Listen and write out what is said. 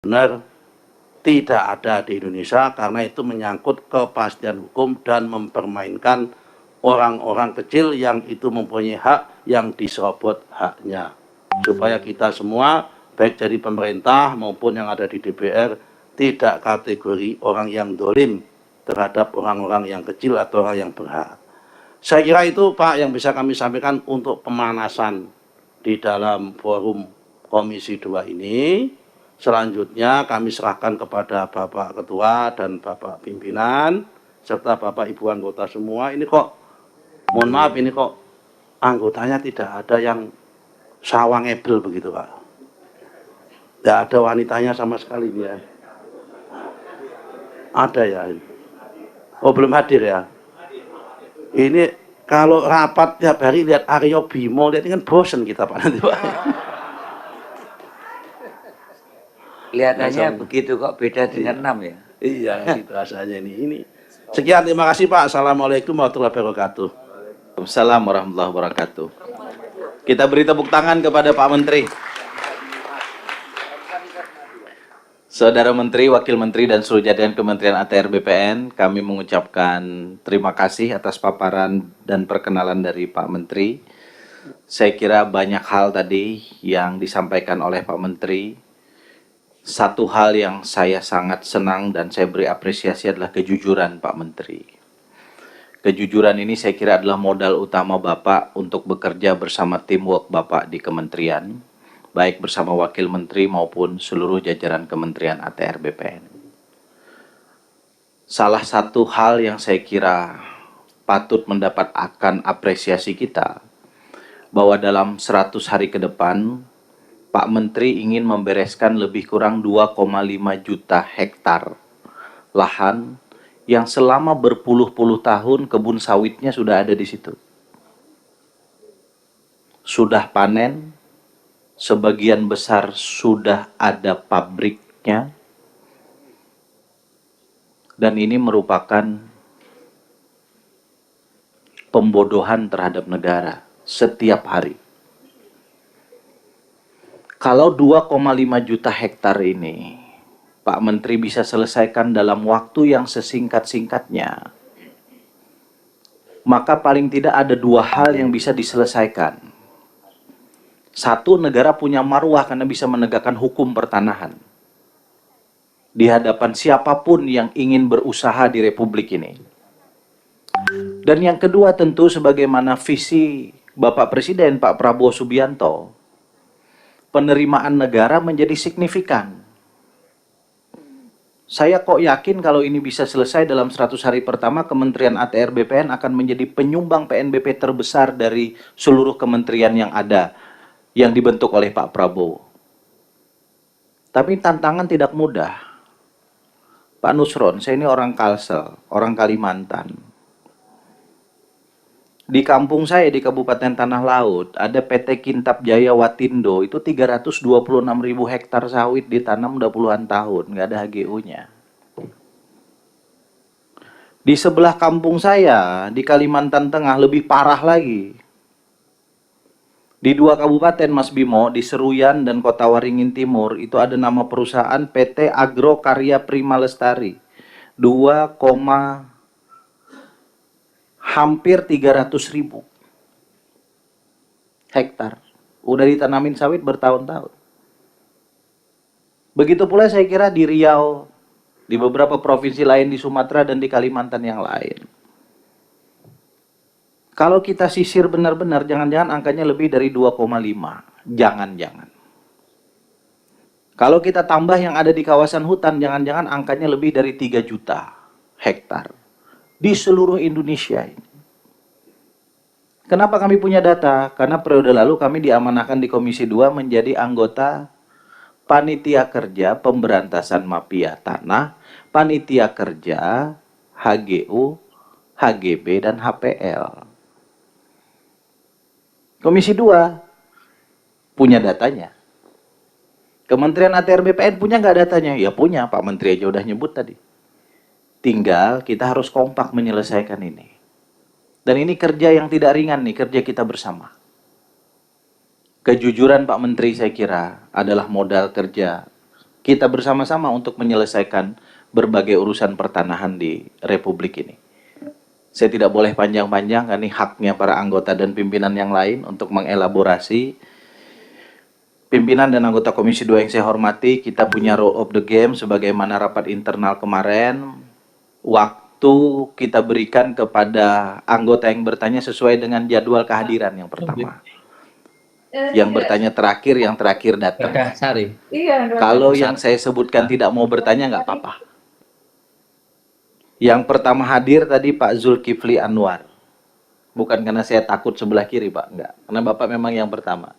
benar-benar tidak ada di Indonesia, karena itu menyangkut kepastian hukum dan mempermainkan orang-orang kecil yang itu mempunyai hak yang diserobot haknya. Supaya kita semua, baik dari pemerintah maupun yang ada di DPR, tidak kategori orang yang dolim terhadap orang-orang yang kecil atau orang yang berhak. Saya kira itu Pak yang bisa kami sampaikan untuk pemanasan di dalam forum Komisi 2 ini. Selanjutnya kami serahkan kepada Bapak Ketua dan Bapak Pimpinan serta Bapak Ibu anggota semua. Ini kok, mohon maaf, ini kok anggotanya tidak ada yang sawangebel begitu Pak. Tidak ada wanitanya sama sekali ya. Ada ya. Oh, belum hadir ya. Ini kalau rapat tiap hari lihat Aryo Bimo, lihat ini kan bosen kita Pak nanti Pak. Kelihatannya begitu kok, beda dengan 6 ya. Iya, gitu rasanya ini. Sekian, terima kasih Pak. Assalamualaikum warahmatullahi wabarakatuh. Waalaikumsalam warahmatullahi wabarakatuh. Kita beri tepuk tangan kepada Pak Menteri. Saudara Menteri, Wakil Menteri, dan seluruh jajaran Kementerian ATR BPN, kami mengucapkan terima kasih atas paparan dan perkenalan dari Pak Menteri. Saya kira banyak hal tadi yang disampaikan oleh Pak Menteri. Satu hal yang saya sangat senang dan saya beri apresiasi adalah kejujuran Pak Menteri. Kejujuran ini saya kira adalah modal utama Bapak untuk bekerja bersama teamwork Bapak di kementerian, baik bersama Wakil Menteri maupun seluruh jajaran Kementerian ATR BPN. Salah satu hal yang saya kira patut mendapat akan apresiasi kita, bahwa dalam 100 hari ke depan, Pak Menteri ingin membereskan lebih kurang 2,5 juta hektar lahan yang selama berpuluh-puluh tahun kebun sawitnya sudah ada di situ. Sudah panen, sebagian besar sudah ada pabriknya, dan ini merupakan pembodohan terhadap negara setiap hari. Kalau 2,5 juta hektar ini Pak Menteri bisa selesaikan dalam waktu yang sesingkat-singkatnya, maka paling tidak ada dua hal yang bisa diselesaikan. Satu, negara punya marwah karena bisa menegakkan hukum pertanahan di hadapan siapapun yang ingin berusaha di Republik ini. Dan yang kedua tentu sebagaimana visi Bapak Presiden Pak Prabowo Subianto, penerimaan negara menjadi signifikan. Saya kok yakin kalau ini bisa selesai dalam 100 hari pertama, Kementerian ATR BPN akan menjadi penyumbang PNBP terbesar dari seluruh kementerian yang ada, yang dibentuk oleh Pak Prabowo. Tapi tantangan tidak mudah. Pak Nusron, saya ini orang Kalsel, orang Kalimantan. Di kampung saya di Kabupaten Tanah Laut ada PT Kintab Jaya Watindo, itu 326.000 hektar sawit ditanam udah puluhan tahun, nggak ada HGU-nya. Di sebelah kampung saya di Kalimantan Tengah lebih parah lagi. Di dua kabupaten Mas Bimo, di Seruyan dan Kota Waringin Timur, itu ada nama perusahaan PT Agro Karya Prima Lestari, hampir 300.000 hektar. Udah ditanamin sawit bertahun-tahun. Begitu pula saya kira di Riau, di beberapa provinsi lain di Sumatera dan di Kalimantan yang lain. Kalau kita sisir benar-benar, jangan-jangan angkanya lebih dari 2,5. Jangan-jangan. Kalau kita tambah yang ada di kawasan hutan, jangan-jangan angkanya lebih dari 3 juta hektar. Di seluruh Indonesia ini. Kenapa kami punya data? Karena periode lalu kami diamanahkan di Komisi 2 menjadi anggota Panitia Kerja Pemberantasan Mafia Tanah, Panitia Kerja HGU, HGB, dan HPL. Komisi 2 punya datanya. Kementerian ATR BPN punya nggak datanya? Ya punya, Pak Menteri aja udah nyebut tadi. Tinggal kita harus kompak menyelesaikan ini. Dan ini kerja yang tidak ringan nih, kerja kita bersama. Kejujuran Pak Menteri saya kira adalah modal kerja kita bersama-sama untuk menyelesaikan berbagai urusan pertanahan di Republik ini. Saya tidak boleh panjang-panjang, karena ini haknya para anggota dan pimpinan yang lain untuk mengelaborasi. Pimpinan dan anggota Komisi 2 yang saya hormati, kita punya rule of the game sebagaimana rapat internal kemarin. Waktu kita berikan kepada anggota yang bertanya sesuai dengan jadwal kehadiran yang pertama. Yang bertanya terakhir, yang terakhir datang. Sari. Kalau yang saya sebutkan tidak mau bertanya, nggak apa-apa. Yang pertama hadir tadi Pak Zulkifli Anwar. Bukan karena saya takut sebelah kiri, Pak. Enggak. Karena Bapak memang yang pertama.